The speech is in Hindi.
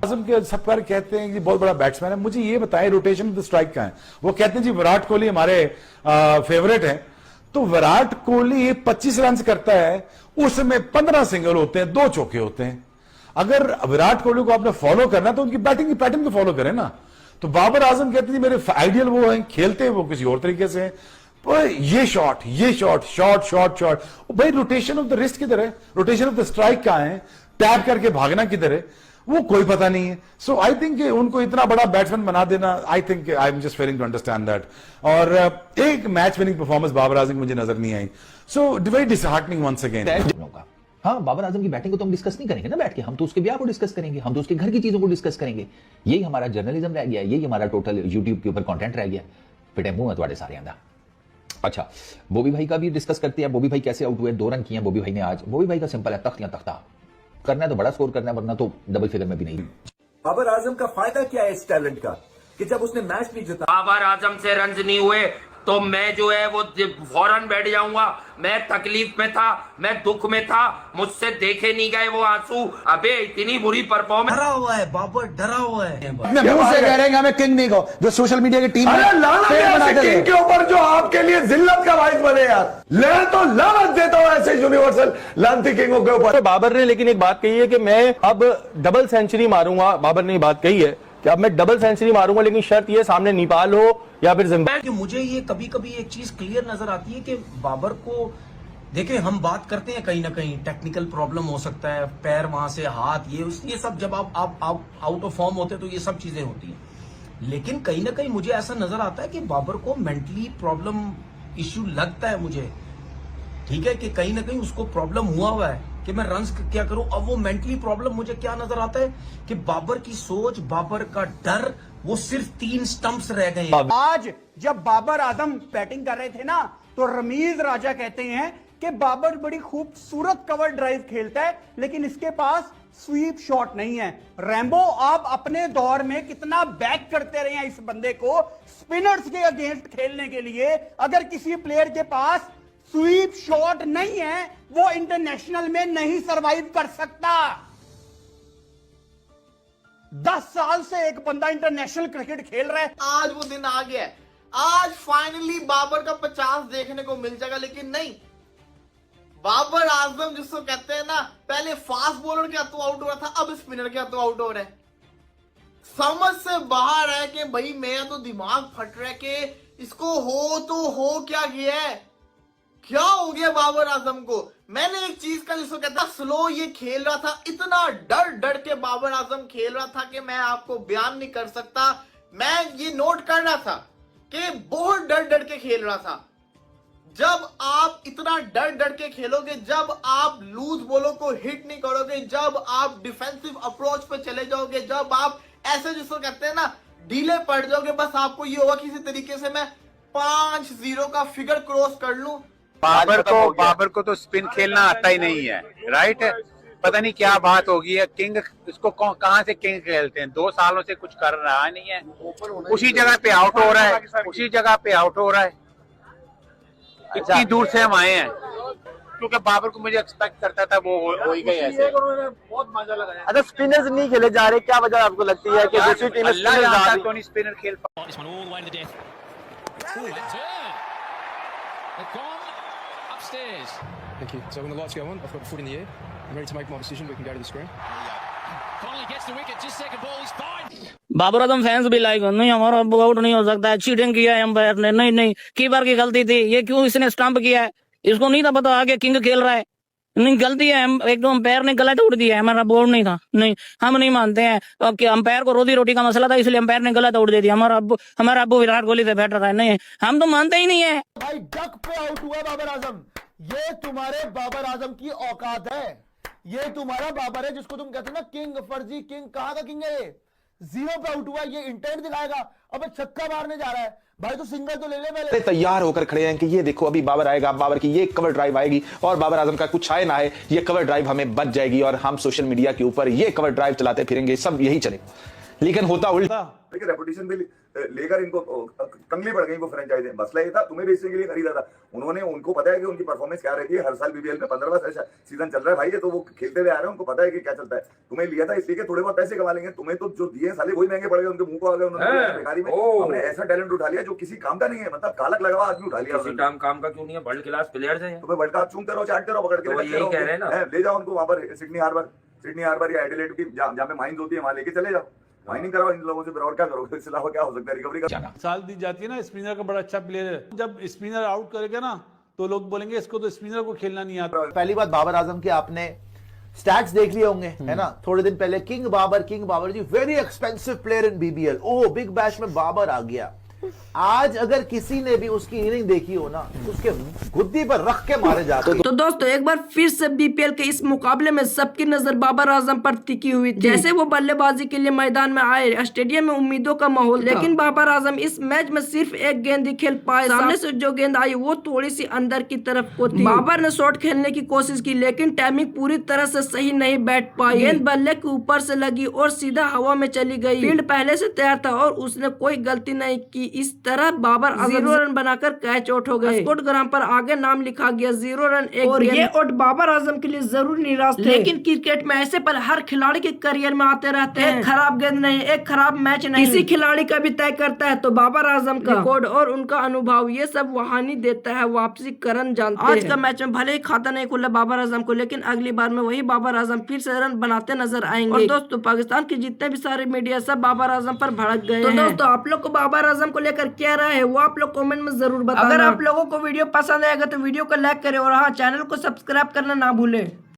आजम के सब पर कहते हैं कि बहुत बड़ा बैट्समैन है, मुझे ये बताएं रोटेशन ऑफ द स्ट्राइक का है। वो कहते हैं जी विराट कोहली हमारे फेवरेट है, तो विराट कोहली 25 रन करता है, उसमें 15 सिंगल होते हैं, 2 चौके होते हैं। अगर विराट कोहली को आपने फॉलो करना है तो उनकी बैटिंग की पैटर्न को फॉलो करें ना। तो बाबर आजम कहते हैं मेरे आइडियल वो हैं, खेलते हैं वो किसी और तरीके से हैं। ये शॉट भाई रोटेशन ऑफ द रिस्ट किधर है, रोटेशन ऑफ द स्ट्राइक कहां है, टैप करके भागना किधर है, वो कोई पता नहीं है। सो आई थिंक उनको इतना बड़ा बैट्समैन बना देना, I think I am just failing to understand that. और एक match winning performance Babar Azam मुझे नजर नहीं आई। So very disheartening once again. हाँ, बाबर आजम की बैटिंग को तो हम डिस्कस नहीं करेंगे ना बैठ के, हम तो उसके ब्याह को डिस्कस करेंगे, हम तो उसके घर की चीजों को डिस्कस करेंगे। यही हमारा जर्नलिज्म रह गया, यही हमारा टोटल यूट्यूब के ऊपर कंटेंट रह गया। फिटे मुंह है तुम्हारे सारे आंदा। अच्छा, बॉबी भाई का भी डिस्कस करते हैं। बॉबी भाई कैसे आउट हुए, 2 रन किए बॉबी भाई ने आज। बॉबी भाई का सिंपल है, तख्त या तख्ता करना है तो बड़ा स्कोर करना है, वरना तो डबल फिगर में भी नहीं। बाबर आजम का फायदा क्या है इस टैलेंट का कि जब उसने मैच नहीं जीता, बाबर आजम से रन नहीं हुए तो मैं जो है वो फौरन बैठ जाऊंगा। मैं तकलीफ में था, मैं दुख में था, मुझसे देखे नहीं गए वो आंसू। अबे इतनी बुरी परफॉर्मेंस। डरा हुआ है बाबर, डरा हुआ है। अपने मुंह से कह रहे हैं हमें किंग नहीं कहो, जो सोशल मीडिया की टीम किंग के ऊपर जो आपके लिए जिल्लत का बाइस बने यार, मैं तो लानत देता हूं ऐसे यूनिवर्सल लानती किंगों के ऊपर। बाबर ने लेकिन एक बात कही है कि मैं अब डबल सेंचुरी मारूंगा। बाबर ने बात कही है कि अब मैं डबल सेंचुरी मारूंगा, लेकिन शर्त ये सामने नेपाल हो या फिर जिम्बाब्वे। मुझे ये कभी कभी एक चीज क्लियर नजर आती है कि बाबर को देखिए, हम बात करते हैं कहीं ना कहीं टेक्निकल प्रॉब्लम हो सकता है, पैर वहां से हाथ, ये सब जब आप आउट ऑफ फॉर्म होते हैं तो ये सब चीजें होती हैं। लेकिन कहीं ना कहीं मुझे ऐसा नजर आता है कि बाबर को मेंटली प्रॉब्लम इश्यू लगता है मुझे। ठीक है कि कहीं ना कहीं उसको प्रॉब्लम हुआ है कि मैं रन्स क्या करूं। अब वो मेंटली प्रॉब्लम मुझे क्या नजर आता है कि बाबर की सोच, बाबर का डर, वो सिर्फ 3 स्टंप्स रह गए हैं। आज जब बाबर आजम बैटिंग कर रहे थे ना, तो रमीज राजा कहते हैं कि बाबर बड़ी खूबसूरत कवर ड्राइव खेलता है, लेकिन इसके पास स्वीप शॉट नहीं है। रैम्बो, आप अपने दौर में कितना बैक करते रहे हैं इस बंदे को स्पिनर्स के अगेंस्ट खेलने के लिए। अगर किसी प्लेयर के पास स्वीप शॉट नहीं है, वो इंटरनेशनल में नहीं सरवाइव कर सकता। 10 साल से एक बंदा इंटरनेशनल क्रिकेट खेल रहा है। आज वो दिन आ गया है, आज फाइनली बाबर का 50 देखने को मिल जाएगा। लेकिन नहीं, बाबर आजम जिसको कहते हैं ना, पहले फास्ट बॉलर के हाथों आउट हो रहा था, अब स्पिनर के हाथों आउट हो रहा है। समझ से बाहर है कि भाई मेरा तो दिमाग फट रहा है कि इसको हो तो हो क्या गया है, क्या हो गया बाबर आजम को। मैंने एक चीज का जिसको कहता स्लो ये खेल रहा था, इतना डर डर के बाबर आजम खेल रहा था कि मैं आपको बयान नहीं कर सकता। मैं ये नोट कर रहा था कि बहुत डर डर के खेल रहा था। जब आप इतना डर डर के खेलोगे, जब आप लूज बॉलों को हिट नहीं करोगे, जब आप डिफेंसिव अप्रोच पे चले जाओगे, जब आप ऐसे जिसको कहते हैं ना ढीले पड़ जाओगे, बस आपको ये होगा किसी तरीके से मैं 5-0 का फिगर क्रॉस कर लूं। बाबर को तो स्पिन खेलना आता ही नहीं है, राइट है। पता नहीं क्या बात होगी है, किंग इसको कहां से किंग खेलते हैं। 2 सालों से कुछ कर रहा नहीं है, उसी जगह पे आउट हो रहा है, उसी जगह पे आउट हो रहा है। इतनी दूर से हम आए हैं, क्योंकि बाबर को मुझे एक्सपेक्ट करता था वो हो ही गए ऐसे। बहुत मजा लगा। अच्छा, स्पिनर्स नहीं खेले जा रहे, क्या वजह आपको लगती है कि दूसरी टीम में स्पिनर खेल Thank you. So when the lights go on, I've got a foot in the air. I'm ready to make my decision. We can go to the screen. Connolly gets the wicket. Just second ball. He's fine. Babar Azam fans भी लाइक नहीं, हमारा आउट नहीं हो सकता है, चीटिंग किया है अंपायर ने। नहीं, कीपर की गलती थी, ये क्यों इसने स्टंप किया है, इसको नहीं था पता आगे किंग खेल रहा है। नहीं, गलती है, एक तो अंपायर ने गलत उड़ दिया है, हमारा बॉल नहीं था। नहीं, हम नहीं मानते हैं कि अंपायर को रोजी रोटी का मसला था, इसलिए अंपायर ने गलत उड़ दे दिया। हमारा अब्बू विराट कोहली से बेटर था। नहीं, हम तो मानते ही नहीं है। भाई डक पे आउट हुआ बाबर आजम, ये तुम्हारे बाबर आजम की औकात है, ये तुम्हारा बाबर है जिसको तुम कहते हो ना किंग, फर्जी किंग। कहां का किंग है ये? 0 पे आउट हुआ, ये इंटेंट दिखाएगा। अबे छक्का मारने जा रहा है भाई, तो सिंगल तो ले ले पहले। तैयार होकर खड़े हैं कि ये देखो अभी बाबर आएगा, बाबर की ये कवर ड्राइव आएगी और बाबर आजम का कुछ आए ना आए, ये कवर ड्राइव हमें बच जाएगी और हम सोशल मीडिया के ऊपर ये कवर ड्राइव चलाते फिरेंगे, सब यही चले। लेकिन होता उल्टा। रेपुटेशन भी लेकर इनको कंगली पड़ गई वो फ्रेंचाइजी। मसला ये था तुम्हें बेचने के लिए खरीदा था उन्होंने, उनको पता है कि उनकी परफॉर्मेंस क्या रहती है। हर साल बीबीएल में 15वां सीजन चल रहा है भाई, ये तो वो खेलते हुए आ रहे हैं, उनको पता है कि क्या चलता है। तुम्हें लिया था इसलिए कि थोड़े बहुत पैसे कमा लेंगे, तुम्हें तो जो दिए साले वही महंगे पड़ गए, उनके मुंह को आ गए। उन्होंने बेकारी में हमने ऐसा टैलेंट उठा लिया जो किसी काम का नहीं है, मतलब कालक लगा हुआ आदमी उठा लिया। काम का क्यों नहीं है, वर्ल्ड क्लास प्लेयर्स हैं। तुम्हें वर्ल्ड कप चूमते रहो, चाटते रहो, पकड़ के यही कह रहे हैं ना, ले जाओ उनको वहां पर सिडनी हार्बर या एडिलेड की जहाँ पे माइंस होती है वहां लेके चले जाओ, माइनिंग कराओ इन लोगों से, फिर और क्या करोगे? इसके अलावा क्या हो सकता है? रिकवरी का साल दी जाती है ना, स्पिनर का बड़ा अच्छा प्लेयर है, जब स्पिनर आउट करेगा ना तो लोग बोलेंगे इसको तो स्पिनर को खेलना नहीं आता। पहली बात बाबर आजम के आपने स्टैट्स देख लिए होंगे, है ना? थोड़े दिन पहले king Babar ji very expensive player in BBL, oh Big Bash में बाबर आ गया। आज अगर किसी ने भी उसकी इनिंग देखी हो ना, उसके गुद्दी पर रख के मारे जाते। तो दोस्तों एक बार फिर से बीपीएल के इस मुकाबले में सबकी नजर बाबर आजम पर टिकी हुई थी। जैसे वो बल्लेबाजी के लिए मैदान में आए, स्टेडियम में उम्मीदों का माहौल था, लेकिन बाबर आजम इस मैच में सिर्फ एक गेंद ही खेल पाए। सामने से जो गेंद आई वो थोड़ी सी अंदर की तरफ को थी। बाबर ने शॉट खेलने की कोशिश की, लेकिन टाइमिंग पूरी तरह से सही नहीं बैठ पाई। गेंद बल्ले के ऊपर से लगी और सीधा हवा में चली गई। फील्ड पहले से तैयार था और उसने कोई गलती नहीं की। इस तरह बाबर 0 रन बनाकर कैच आउट हो गए। स्कोर ग्राम पर आगे नाम लिखा गया 0 रन एक और ये आउट बाबर आजम के लिए जरूर निराश थे। लेकिन क्रिकेट में ऐसे पर हर खिलाड़ी के करियर में आते रहते हैं। एक खराब गेंद नहीं, एक खराब मैच नहीं, किसी खिलाड़ी का भी तय करता है तो बाबर आजम का रिकॉर्ड और उनका अनुभव ये सब वहानी देता है वापसी करन जानते हैं। आज का मैच में भले ही खाता नहीं खुला बाबर आजम को, लेकिन अगली बार में वही बाबर आजम फिर से रन बनाते नजर आएंगे। और दोस्तों पाकिस्तान के जितने भी सारे मीडिया सब बाबर आजम पर भड़क गए। तो दोस्तों आप लोग को बाबर आजम को लेकर क्या राय है वो आप लोग कमेंट में जरूर बताना। अगर आप लोगों को वीडियो पसंद आएगा तो वीडियो को लाइक करें और हाँ चैनल को सब्सक्राइब करना ना भूलें।